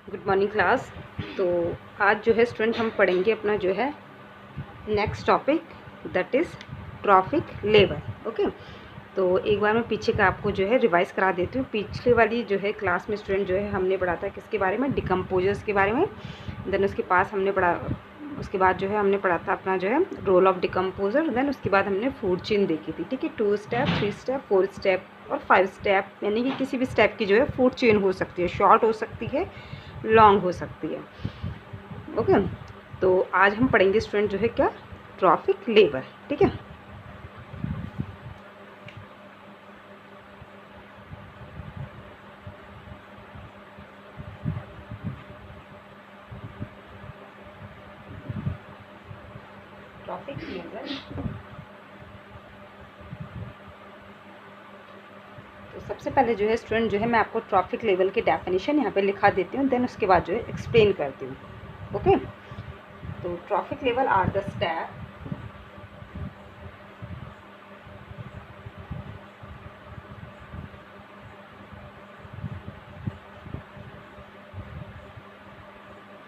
Good morning class. तो आज जो है स्टूडेंट हम पढ़ेंगे अपना जो है next topic, that is trophic level. Okay, तो एक बार मैं पीछे का आपको जो है रिवाइज करा देती हूँ। पिछले वाली जो है क्लास में स्टूडेंट जो है हमने पढ़ा था किसके बारे में, डिकम्पोजर्स के बारे में। देन उसके पास हमने पढ़ा, उसके बाद जो है हमने पढ़ा था अपना जो है रोल ऑफ डिकम्पोजर। देन उसके बाद हमने फूड चेन देखी थी। ठीक है, 2 स्टेप, 3 स्टेप, 4 स्टेप और 5 स्टेप, यानी कि किसी भी स्टेप की जो है फूड चेन हो सकती है, शॉर्ट हो सकती है, लॉन्ग हो सकती है। ओके, तो आज हम पढ़ेंगे स्टूडेंट जो है क्या, ट्रॉफिक लेवल। ठीक है, ट्रॉफिक लेवल। तो सबसे पहले जो है स्टूडेंट जो है मैं आपको ट्रॉफिक लेवल की डेफिनेशन यहाँ पे लिखा देती हूँ। देन उसके बाद जो है एक्सप्लेन करती हूँ। ओके, तो trophic level are the step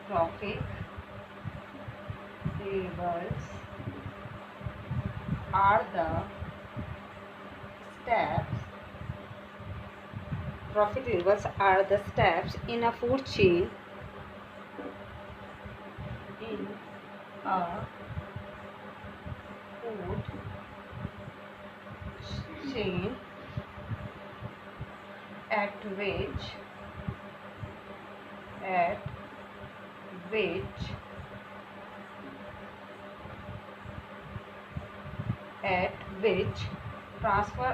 trophic levels are the steps Trophic levels are the steps in a food chain at which transfer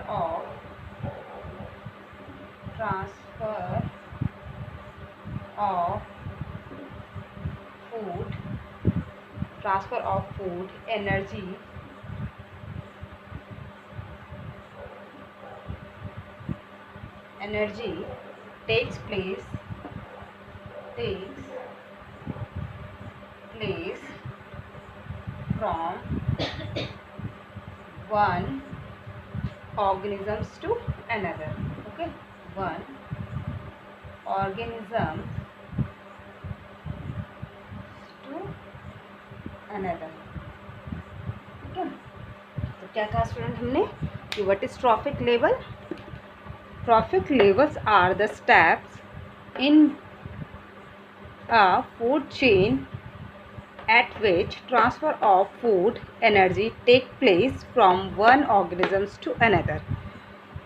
of food, energy takes place from one organisms to another. Okay, one organism to another. ठीक है, तो क्या कहा student हमने कि what is trophic level? Trophic levels are the steps in a food chain at which transfer of food energy take place from one organisms to another।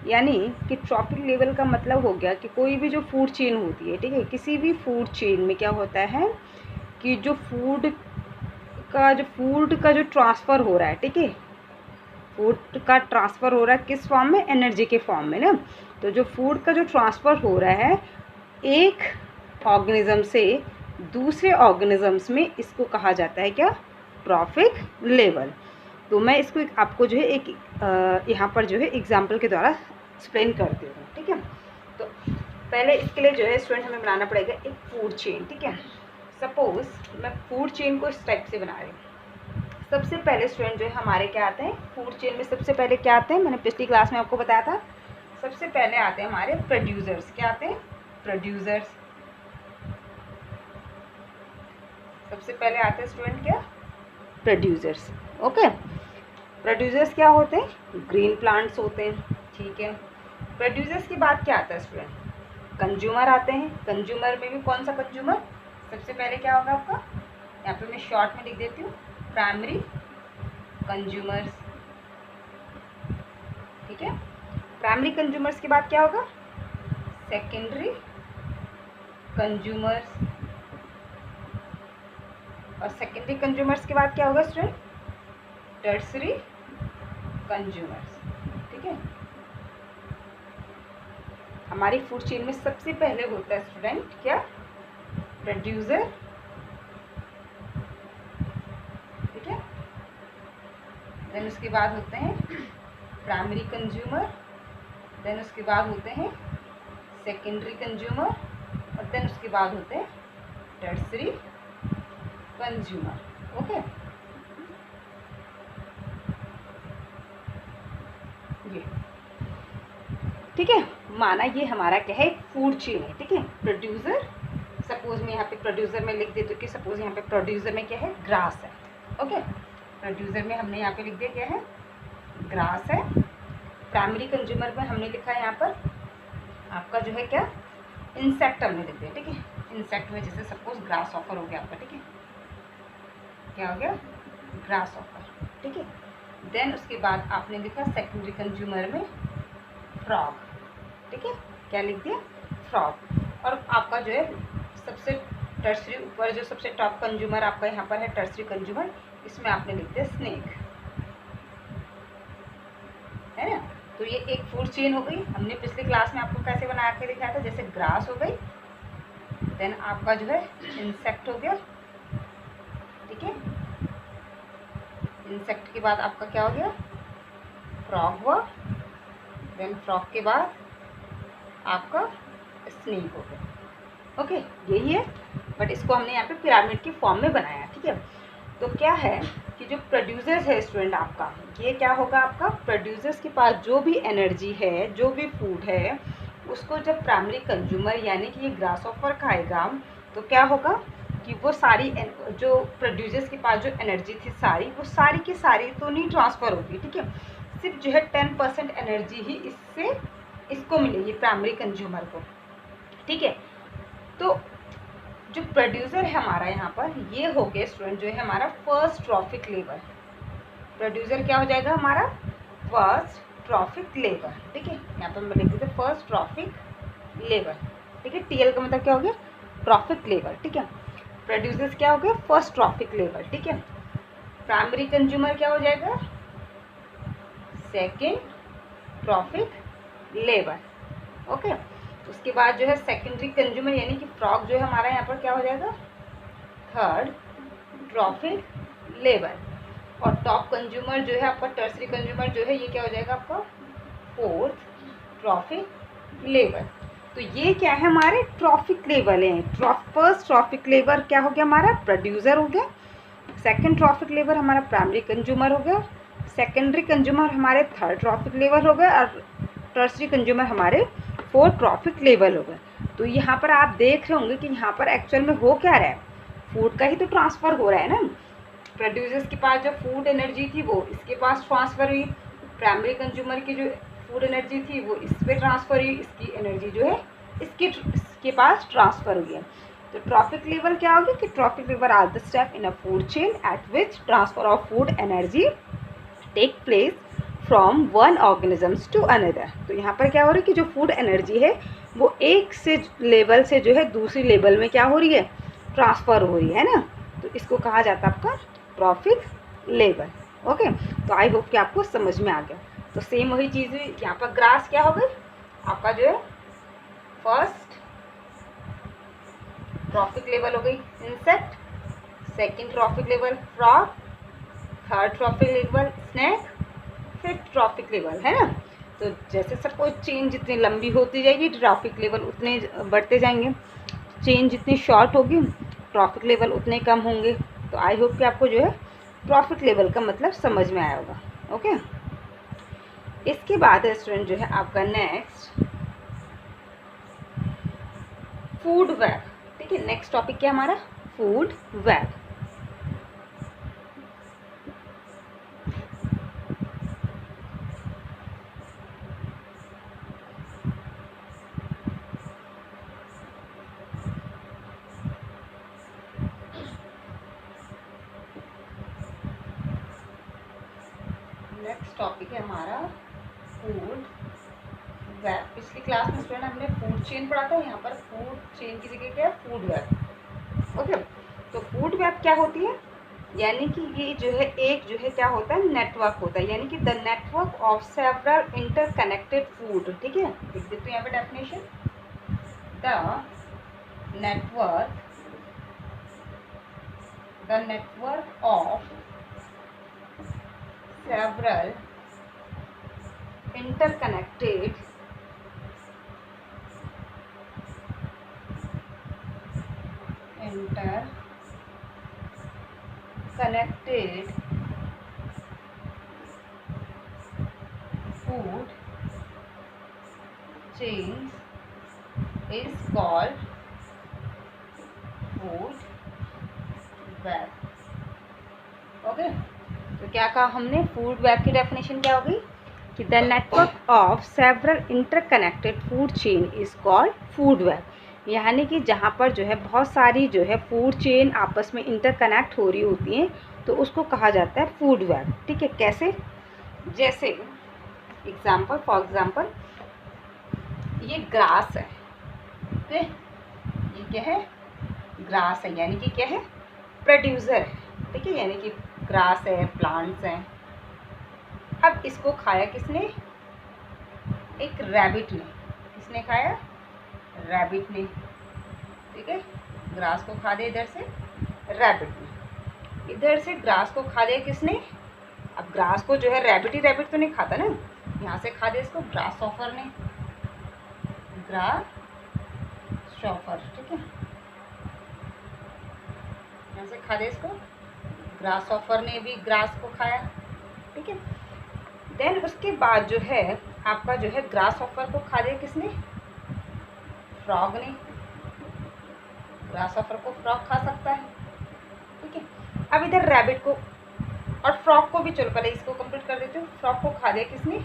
यानी कि trophic level का मतलब हो गया कि कोई भी जो फूड चेन होती है, ठीक है, किसी भी फूड चेन में क्या होता है कि जो फूड का जो ट्रांसफ़र हो रहा है, ठीक है, फूड का ट्रांसफ़र हो रहा है किस फॉर्म में, एनर्जी के फॉर्म में ना। तो जो फूड का जो ट्रांसफ़र हो रहा है एक ऑर्गेनिज्म से दूसरे ऑर्गेनिजम्स में, इसको कहा जाता है क्या, ट्रॉफिक लेवल। तो मैं इसको आपको जो है एक यहाँ पर जो है एग्जांपल के द्वारा एक्सप्लेन करती हूँ। ठीक है, तो पहले इसके लिए जो है स्टूडेंट हमें बनाना पड़ेगा एक फूड चेन। ठीक है, सपोज मैं फूड चेन को इस टाइप से बना रही हूँ। सबसे पहले स्टूडेंट जो है हमारे क्या आते हैं फूड चेन में, सबसे पहले क्या आते हैं, मैंने पिछली क्लास में आपको बताया था, सबसे पहले आते हैं हमारे प्रोड्यूसर्स। क्या आते हैं? प्रोड्यूसर्स। सबसे पहले आते हैं स्टूडेंट क्या, प्रोड्यूसर्स। ओके, प्रोड्यूसर्स क्या होते हैं, ग्रीन प्लांट्स होते हैं। ठीक है, प्रोड्यूसर्स के बाद क्या आता है स्टूडेंट, कंज्यूमर आते हैं। कंज्यूमर में भी कौन सा कंज्यूमर, सबसे पहले क्या होगा आपका, यहाँ पे मैं शॉर्ट में लिख देती हूँ, प्राइमरी कंज्यूमर्स। ठीक है, प्राइमरी कंज्यूमर्स के बाद क्या होगा, सेकेंडरी कंज्यूमर्स। और सेकेंडरी कंज्यूमर्स के बाद क्या होगा स्टूडेंट, टर्सरी कंज्यूमर्स। ठीक है, हमारी फूड चेन में सबसे पहले होता है स्टूडेंट क्या, प्रोड्यूसर। ठीक है, देन उसके बाद होते हैं प्राइमरी कंज्यूमर, देन उसके बाद होते हैं सेकेंडरी कंज्यूमर, और देन उसके बाद होते हैं टर्सरी कंज्यूमर। ओके, ये ठीक है, माना ये हमारा क्या है, फूड चेन है। ठीक है, प्रोड्यूसर, सपोज मैं यहाँ पे प्रोड्यूसर में लिख देती हूँ कि सपोज यहाँ पे प्रोड्यूसर में क्या है, ग्रास है। ओके, प्रोड्यूसर में हमने यहाँ पे लिख दिया क्या है, ग्रास है। प्राइमरी कंज्यूमर में हमने लिखा है यहाँ पर आपका जो है क्या, इंसेक्ट हमने लिख दिया। ठीक है, इंसेक्ट में जैसे सपोज ग्रास ऑफर हो गया आपका। ठीक है, क्या हो गया, ग्रास ऑफर। ठीक है, देन उसके बाद आपने लिखा सेकेंडरी कंज्यूमर में फ्रॉग। ठीक है, क्या लिख दिया, फ्रॉग। और आपका जो है सबसे टर्सरी ऊपर जो सबसे टॉप कंज्यूमर आपका यहाँ पर है टर्सरी कंज्यूमर, इसमें आपने लिख दिया स्नेक, है ना। तो ये एक फूड चेन हो गई। हमने पिछली क्लास में आपको कैसे बना के दिखाया था, जैसे ग्रास हो गई, देन आपका जो है इंसेक्ट हो गया। ठीक है, इंसेक्ट के बाद आपका क्या हो गया, फ्रॉग हुआ, देन फ्रॉग के बाद आपका स्नेक हो गया। ओके, यही है, बट इसको हमने यहाँ पे पिरामिड की फॉर्म में बनाया। ठीक है, तो क्या है कि जो प्रोड्यूसर्स है स्टूडेंट आपका, ये क्या होगा, आपका प्रोड्यूसर्स के पास जो भी एनर्जी है, जो भी फूड है, उसको जब प्राइमरी कंज्यूमर यानी कि ये ग्रास ऑफर खाएगा, तो क्या होगा कि वो सारी जो प्रोड्यूसर्स के पास जो एनर्जी थी सारी, वो सारी की सारी तो नहीं ट्रांसफ़र होगी। ठीक है, सिर्फ जो है 10% एनर्जी ही इससे इसको मिलेगी प्राइमरी कंज्यूमर को। ठीक है, तो जो प्रोड्यूसर है हमारा यहाँ पर, ये हो गया स्टूडेंट जो है हमारा फर्स्ट ट्रॉफिक लेवल। प्रोड्यूसर क्या हो जाएगा हमारा, फर्स्ट ट्रॉफिक लेवल। ठीक है, यहाँ पर मैं लिख देते फर्स्ट ट्रॉफिक लेवल। ठीक है, टीएल का मतलब क्या हो गया, ट्रॉफिक लेवल। ठीक है, प्रोड्यूसर्स क्या हो गया, फर्स्ट ट्रॉफिक लेवल। ठीक है, प्राइमरी कंज्यूमर क्या हो जाएगा, सेकेंड ट्रॉफिक लेवल। ओके, उसके बाद जो है सेकेंडरी कंज्यूमर यानी कि फ्रॉग जो है हमारा यहाँ पर क्या हो जाएगा, थर्ड ट्रॉफिक लेवल। और टॉप कंज्यूमर जो है आपका टर्सरी कंज्यूमर जो है, ये क्या हो जाएगा आपका फोर्थ ट्रॉफिक लेवल। तो ये क्या है, हमारे ट्रॉफिक लेवल हैं। फर्स्ट ट्रॉफिक लेवल क्या हो गया हमारा, प्रोड्यूसर हो गया। सेकेंड ट्रॉफिक लेवल हमारा प्राइमरी कंज्यूमर हो गया। सेकेंडरी कंज्यूमर हमारे थर्ड ट्रॉफिक लेवल हो गए, और टर्सरी कंज्यूमर हमारे फोर्थ ट्रॉफिक लेवल हो गए। तो यहाँ पर आप देख रहे होंगे कि यहाँ पर एक्चुअल में हो क्या रहा है, फूड का ही तो ट्रांसफ़र हो रहा है ना। प्रोड्यूसर्स के पास जो फूड एनर्जी थी वो इसके पास ट्रांसफ़र हुई, प्राइमरी कंज्यूमर की जो फूड एनर्जी थी वो इस पर ट्रांसफ़र हुई, इसकी एनर्जी जो है इसके पास ट्रांसफ़र हुई है। तो ट्रॉफिक लेवल क्या होगी कि trophic level are the step in a food chain at which transfer of food energy take place from one organisms to another. तो यहाँ पर क्या हो रहा है कि जो फूड एनर्जी है वो एक से लेवल से जो है दूसरी लेवल में क्या हो रही है, ट्रांसफ़र हो रही है ना। तो इसको कहा जाता है आपका ट्रॉफिक लेवल। ओके, तो आई होप कि आपको समझ में आ गया। तो सेम वही चीज़ हुई यहाँ पर, ग्रास क्या हो गई आपका जो है फर्स्ट ट्रॉफिक लेवल हो गई insect, second trophic level frog, third trophic level snake, fifth trophic level, है ना। तो जैसे सपोज चेन जितनी लंबी होती जाएगी ट्रॉफिक लेवल उतने बढ़ते जाएंगे, चेन जितनी शॉर्ट होगी ट्रॉफिक लेवल उतने कम होंगे। तो आई होप कि आपको जो है ट्रॉफिक लेवल का मतलब समझ में आया होगा। ओके, इसके बाद स्टूडेंट जो है आपका नेक्स्ट फूड वेब। ठीक है, नेक्स्ट टॉपिक क्या हमारा, फूड वेब। नेक्स्ट टॉपिक है हमारा फूड वेब। पिछली क्लास में स्टूडेंट हमने फूड चेन पढ़ा था, यहाँ पर फूड चेन की जगह क्या है, फूड वेब। ओके, तो फूड वेब क्या होती है, यानी कि ये जो है एक जो है क्या होता है, नेटवर्क होता है, यानी कि the network of several interconnected food. ठीक है, देख देते हैं यहाँ पे definition, the network of several interconnected food chains is called food web. Okay, तो क्या कहा हमने, फूड वेब की डेफिनेशन क्या होगी कि the network of several interconnected food chain is called food web. यानी कि जहाँ पर जो है बहुत सारी जो है फूड चेन आपस में इंटरकनेक्ट हो रही होती हैं तो उसको कहा जाता है फूड वेब। ठीक है, कैसे, जैसे एग्जाम्पल, फॉर एग्जाम्पल ये ग्रास है, ओके, ये क्या है, ग्रास है, यानी कि क्या है, प्रोड्यूसर है, ठीक है, यानी कि ग्रास है, प्लांट्स हैं। अब इसको खाया किसने, एक रैबिट ने, किसने खाया, रैबिट ने, ठीक है, ग्रास को खा दिया इधर से रैबिट ने, इधर से ग्रास को खा दिया किसने, अब ग्रास को जो है रैबिट ही रैबिट तो नहीं खाता ना, यहाँ से खा दिया इसको ग्रास शॉफर ने, ग्रास शॉफर, ठीक है, यहाँ से खा दिया इसको ग्रास शॉफर ने भी ग्रास को खाया, ठीक है। देन उसके बाद जो है आपका जो है ग्रास शॉफर को खा दिया किसने, फ्रॉग ने, ग्रास शॉफर को फ्रॉग खा सकता है, ठीक है। अब इधर रैबिट को और फ्रॉग को भी, चलो पहले इसको कंप्लीट कर देते हो, फ्रॉग को खा दिया किसने,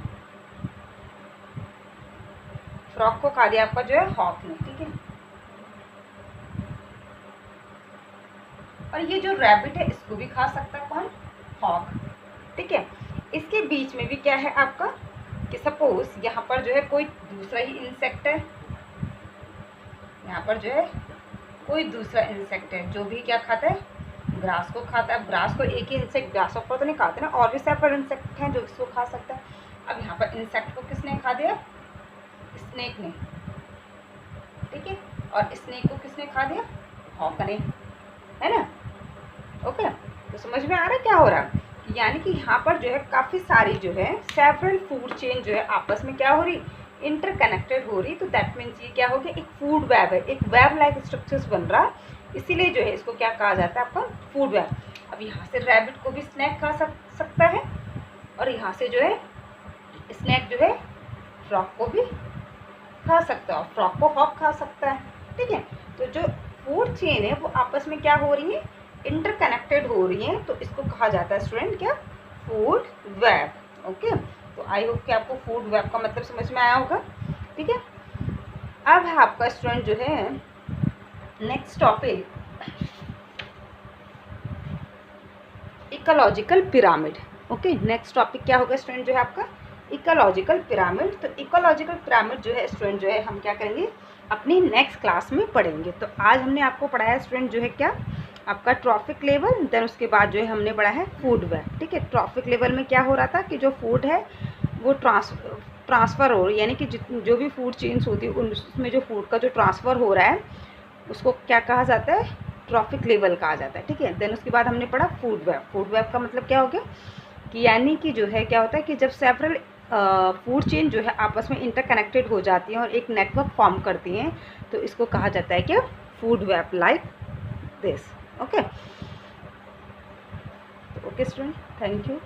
फ्रॉग को खा दिया आपका जो है हॉक ने, ठीक है। और ये जो रैबिट है इसको भी खा सकता है कौन, हॉक, ठीक है। इसके बीच में भी क्या है आपका कि सपोज यहाँ पर जो है कोई दूसरा ही इंसेक्ट है, यहाँ पर जो है कोई दूसरा इंसेक्ट है जो भी क्या खाता है, ग्रास को खाता है। ग्रास को एक ही इंसेक्ट, ग्रास ऑफर तो नहीं खाते ना, और भी सेपरेट इंसेक्ट हैं जो इसको खा सकता है। अब यहाँ पर इंसेक्ट को किसने खा दिया, स्नेक ने, ठीक है, और स्नेक को किसने खा दिया, हॉक ने, है ना। ओके, तो समझ में आ रहा है क्या हो रहा है, यानी कि यहाँ पर जो है काफ़ी सारी जो है सेवरल फूड चेन जो है आपस में क्या हो रही, इंटरकनेक्टेड हो रही। तो दैट मीन्स ये क्या हो गया, एक फूड वेब है, एक वेब लाइक स्ट्रक्चर्स बन रहा, इसीलिए जो है इसको क्या कहा जाता है आपका फूड वेब। अब यहाँ से रैबिट को भी स्नैक खा सकता है, और यहाँ से जो है स्नैक जो है फ्रॉग को भी खा सकता है, और फ्रॉग को हॉक खा सकता है, ठीक है। तो जो फूड चेन है वो आपस में क्या हो रही है, इंटरकनेक्टेड हो रही हैं, तो इसको कहा जाता है स्टूडेंट क्या, फूड वेब। ओके, तो आई होप कि आपको फूड वेब का मतलब समझ में आया होगा, ठीक है। अब है आपका स्टूडेंट जो है next topic, ecological pyramid. Okay, next topic क्या होगा स्टूडेंट जो है आपका, इकोलॉजिकल पिरामिड। तो इकोलॉजिकल पिरामिड जो है स्टूडेंट जो है हम क्या करेंगे अपनी नेक्स्ट क्लास में पढ़ेंगे। तो आज हमने आपको पढ़ाया स्टूडेंट जो है क्या, आपका ट्रॉफिक लेवल, देन उसके बाद जो है हमने पढ़ा है फूड वेब, ठीक है। ट्रॉफिक लेवल में क्या हो रहा था कि जो फूड है वो ट्रांसफ़र हो, यानी कि जो भी फूड चेन्स होती है उसमें जो फूड का जो ट्रांसफ़र हो रहा है उसको क्या कहा जाता है, ट्रॉफिक लेवल कहा जाता है, ठीक है। देन उसके बाद हमने पढ़ा फूड वेब। फूड वेब का मतलब क्या हो गया कि यानी कि जो है क्या होता है कि जब सेवरल फूड चेन जो है आपस में इंटरकनेक्टेड हो जाती हैं और एक नेटवर्क फॉर्म करती हैं, तो इसको कहा जाता है क्या, food web like this. Okay, okay student, thank you.